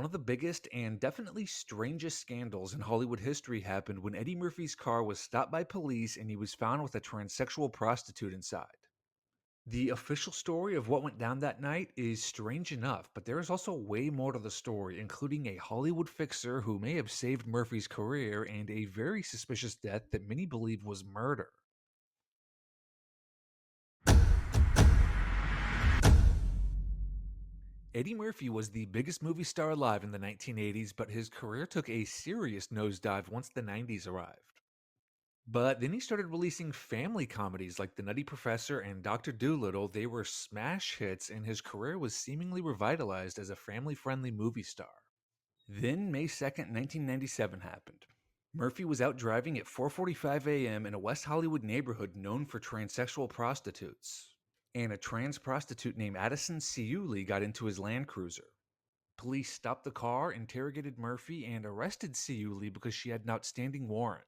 one of the biggest and definitely strangest scandals in Hollywood history happened when Eddie Murphy's car was stopped by police and he was found with a transsexual prostitute inside. The official story of what went down that night is strange enough, but there is also way more to the story, including a Hollywood fixer who may have saved Murphy's career and a very suspicious death that many believe was murder. Eddie Murphy was the biggest movie star alive in the 1980s, but his career took a serious nosedive once the 90s arrived. But then he started releasing family comedies like The Nutty Professor and Dr. Dolittle. They were smash hits, and his career was seemingly revitalized as a family friendly movie star. Then May 2nd, 1997 happened. Murphy was out driving at 4:45 a.m. in a West Hollywood neighborhood known for transsexual prostitutes, and a trans prostitute named Addison Ciuli got into his Land Cruiser. Police stopped the car, interrogated Murphy, and arrested Ciuli because she had an outstanding warrant.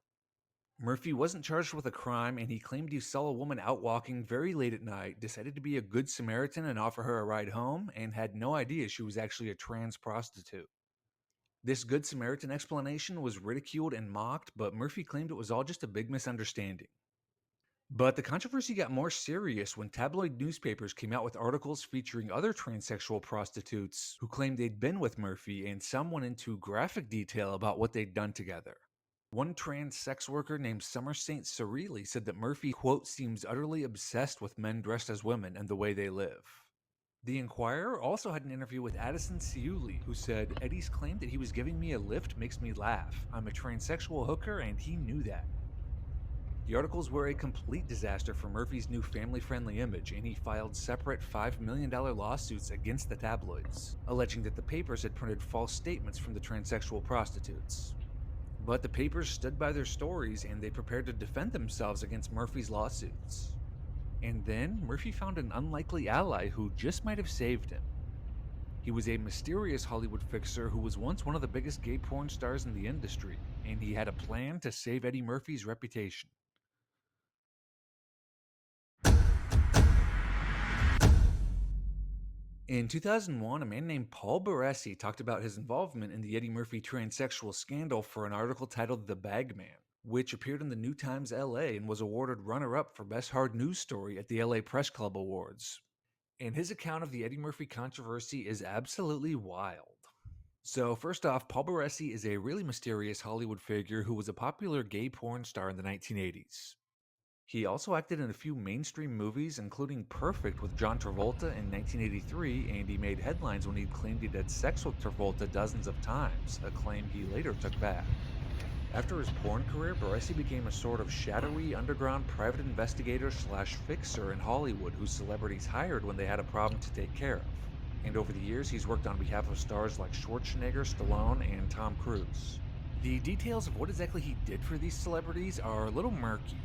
Murphy wasn't charged with a crime, and he claimed he saw a woman out walking very late at night, decided to be a good Samaritan and offer her a ride home, and had no idea she was actually a trans prostitute. This Good Samaritan explanation was ridiculed and mocked, but Murphy claimed it was all just a big misunderstanding. But the controversy got more serious when tabloid newspapers came out with articles featuring other transsexual prostitutes who claimed they'd been with Murphy, and some went into graphic detail about what they'd done together. One trans sex worker named Summer St. Cirilli said that Murphy, quote, seems utterly obsessed with men dressed as women and the way they live. The Inquirer also had an interview with Addison Ciuli, who said, Eddie's claim that he was giving me a lift makes me laugh. I'm a transsexual hooker and he knew that. The articles were a complete disaster for Murphy's new family-friendly image, and he filed separate $5 million lawsuits against the tabloids, alleging that the papers had printed false statements from the transsexual prostitutes. But the papers stood by their stories, and they prepared to defend themselves against Murphy's lawsuits. And then, Murphy found an unlikely ally who just might have saved him. He was a mysterious Hollywood fixer who was once one of the biggest gay porn stars in the industry, and he had a plan to save Eddie Murphy's reputation. In 2001, a man named Paul Baresi talked about his involvement in the Eddie Murphy transsexual scandal for an article titled The Bagman, which appeared in the New Times LA and was awarded runner-up for Best Hard News Story at the LA Press Club Awards. And his account of the Eddie Murphy controversy is absolutely wild. So first off, Paul Baresi is a really mysterious Hollywood figure who was a popular gay porn star in the 1980s. He also acted in a few mainstream movies, including Perfect with John Travolta in 1983, and he made headlines when he claimed he'd had sex with Travolta dozens of times, a claim he later took back. After his porn career, Baresi became a sort of shadowy, underground private investigator slash fixer in Hollywood who celebrities hired when they had a problem to take care of. And over the years, he's worked on behalf of stars like Schwarzenegger, Stallone, and Tom Cruise. The details of what exactly he did for these celebrities are a little murky.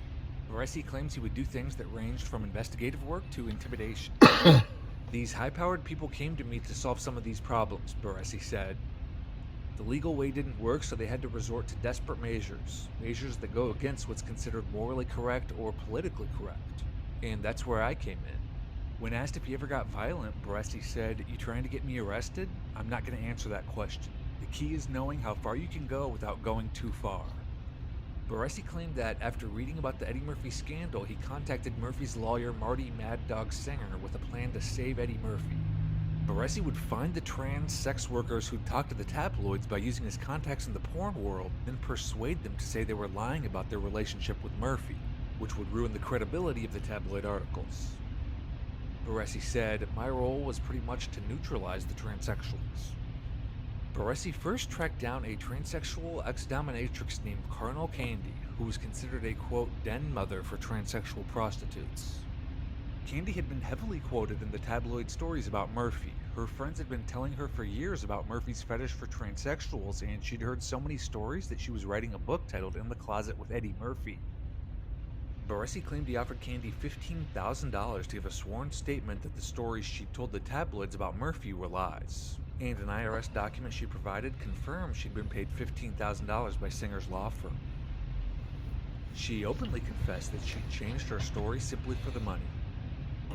Baresi claims he would do things that ranged from investigative work to intimidation. These high-powered people came to me to solve some of these problems, Baresi said. The legal way didn't work, so they had to resort to desperate measures that go against what's considered morally correct or politically correct. And that's where I came in. When asked if he ever got violent, Baresi said, "You trying to get me arrested? I'm not going to answer that question. The key is knowing how far you can go without going too far." Baresi claimed that after reading about the Eddie Murphy scandal, he contacted Murphy's lawyer Marty Mad Dog Singer with a plan to save Eddie Murphy. Baresi would find the trans sex workers who'd talked to the tabloids by using his contacts in the porn world, then persuade them to say they were lying about their relationship with Murphy, which would ruin the credibility of the tabloid articles. Baresi said, "My role was pretty much to neutralize the transsexuals." Baresi first tracked down a transsexual ex-dominatrix named Carnal Candy, who was considered a, quote, den mother for transsexual prostitutes. Candy had been heavily quoted in the tabloid stories about Murphy. Her friends had been telling her for years about Murphy's fetish for transsexuals, and she'd heard so many stories that she was writing a book titled In the Closet with Eddie Murphy. Baresi claimed he offered Candy $15,000 to give a sworn statement that the stories she'd told the tabloids about Murphy were lies. And an IRS document she provided confirmed she'd been paid $15,000 by Singer's law firm. She openly confessed that she'd changed her story simply for the money.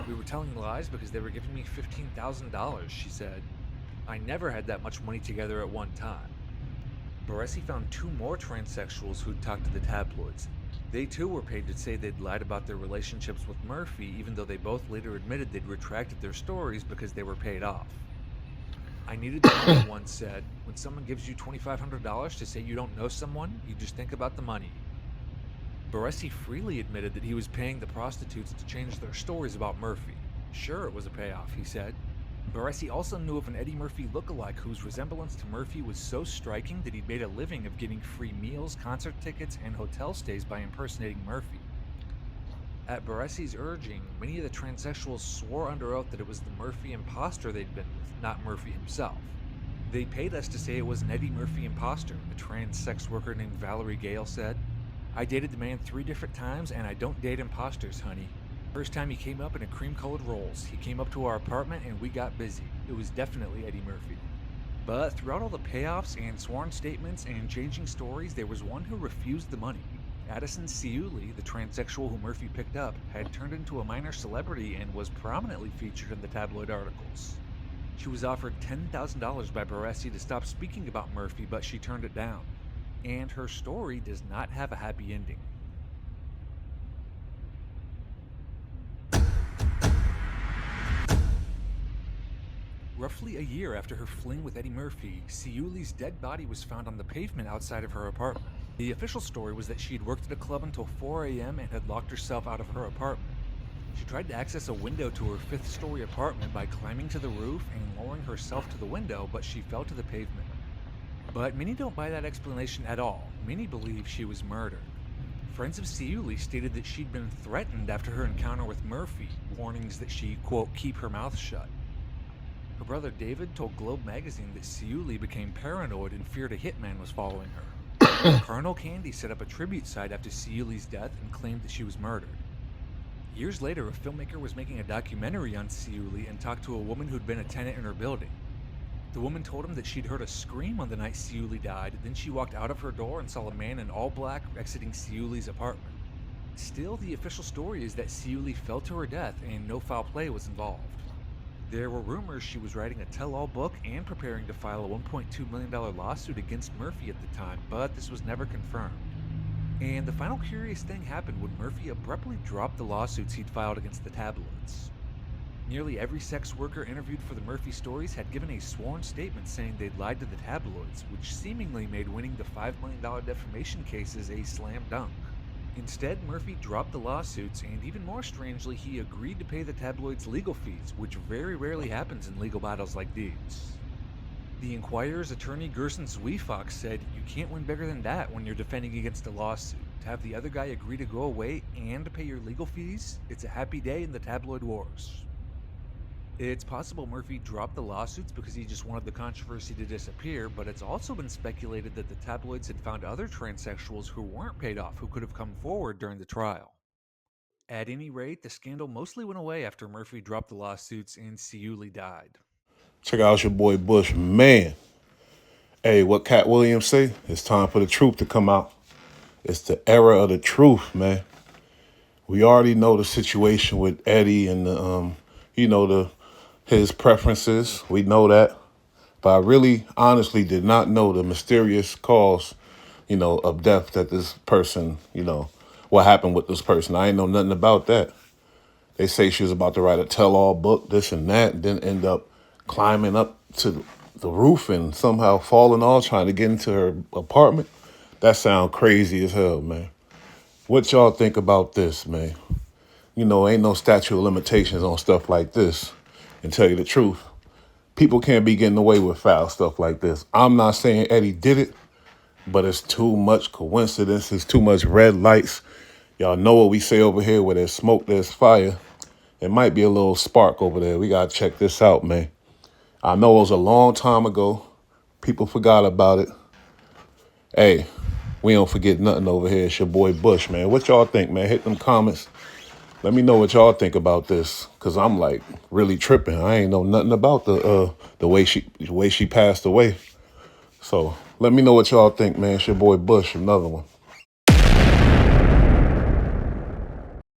"We were telling lies because they were giving me $15,000, she said. I never had that much money together at one time. Baresi found two more transsexuals who'd talked to the tabloids. They too were paid to say they'd lied about their relationships with Murphy, even though they both later admitted they'd retracted their stories because they were paid off. I needed the money, one said. When someone gives you $2,500 to say you don't know someone, you just think about the money. Baresi freely admitted that he was paying the prostitutes to change their stories about Murphy. Sure, it was a payoff, he said. Baresi also knew of an Eddie Murphy lookalike whose resemblance to Murphy was so striking that he'd made a living of getting free meals, concert tickets, and hotel stays by impersonating Murphy. At Baresi's urging, many of the transsexuals swore under oath that it was the Murphy imposter they'd been with, not Murphy himself. They paid us to say it was an Eddie Murphy imposter, a trans sex worker named Valerie Gale said. I dated the man 3 different times, and I don't date imposters, honey. First time he came up in a cream-colored Rolls. He came up to our apartment and we got busy. It was definitely Eddie Murphy. But throughout all the payoffs and sworn statements and changing stories, there was one who refused the money. Addison Ciuli, the transsexual who Murphy picked up, had turned into a minor celebrity and was prominently featured in the tabloid articles. She was offered $10,000 by Baresi to stop speaking about Murphy, but she turned it down. And her story does not have a happy ending. Roughly a year after her fling with Eddie Murphy, Ciuli's dead body was found on the pavement outside of her apartment. The official story was that she had worked at a club until 4 a.m. and had locked herself out of her apartment. She tried to access a window to her 5th-story apartment by climbing to the roof and lowering herself to the window, but she fell to the pavement. But many don't buy that explanation at all. Many believe she was murdered. Friends of Ciuli stated that she'd been threatened after her encounter with Murphy, warnings that she, quote, keep her mouth shut. Her brother David told Globe magazine that Ciuli became paranoid and feared a hitman was following her. Colonel Candy set up a tribute site after Ciuli's death and claimed that she was murdered. Years later, a filmmaker was making a documentary on Ciuli and talked to a woman who'd been a tenant in her building. The woman told him that she'd heard a scream on the night Ciuli died, then she walked out of her door and saw a man in all black exiting Ciuli's apartment. Still, the official story is that Ciuli fell to her death and no foul play was involved. There were rumors she was writing a tell-all book and preparing to file a $1.2 million lawsuit against Murphy at the time, but this was never confirmed. And the final curious thing happened when Murphy abruptly dropped the lawsuits he'd filed against the tabloids. Nearly every sex worker interviewed for the Murphy stories had given a sworn statement saying they'd lied to the tabloids, which seemingly made winning the $5 million defamation cases a slam dunk. Instead, Murphy dropped the lawsuits, and even more strangely, he agreed to pay the tabloids legal fees, which very rarely happens in legal battles like these. The Enquirer's attorney Gerson Zweefox said, "You can't win bigger than that when you're defending against a lawsuit. To have the other guy agree to go away and pay your legal fees, it's a happy day in the tabloid wars." It's possible Murphy dropped the lawsuits because he just wanted the controversy to disappear, but it's also been speculated that the tabloids had found other transsexuals who weren't paid off who could have come forward during the trial. At any rate, the scandal mostly went away after Murphy dropped the lawsuits and Ciuli died. Check out your boy Bush, man. Hey, what Cat Williams say? It's time for the truth to come out. It's the era of the truth, man. We already know the situation with Eddie and his preferences. We know that, but I really, honestly, did not know the mysterious cause, of death that this person, what happened with this person. I ain't know nothing about that. They say she was about to write a tell-all book, this and that, and then end up climbing up to the roof and somehow falling off trying to get into her apartment. That sounds crazy as hell, man. What y'all think about this, man? Ain't no statute of limitations on stuff like this. And tell you the truth, people can't be getting away with foul stuff like this. I'm not saying Eddie did it, but it's too much coincidence. It's too much red lights. Y'all know what we say over here, where there's smoke, there's fire. There might be a little spark over there. We got to check this out, man. I know it was a long time ago. People forgot about it. Hey, we don't forget nothing over here. It's your boy Bush, man. What y'all think, man? Hit them comments. Let me know what y'all think about this, because I'm like really tripping. I ain't know nothing about the way she passed away. So let me know what y'all think, man. It's your boy Bush, another one.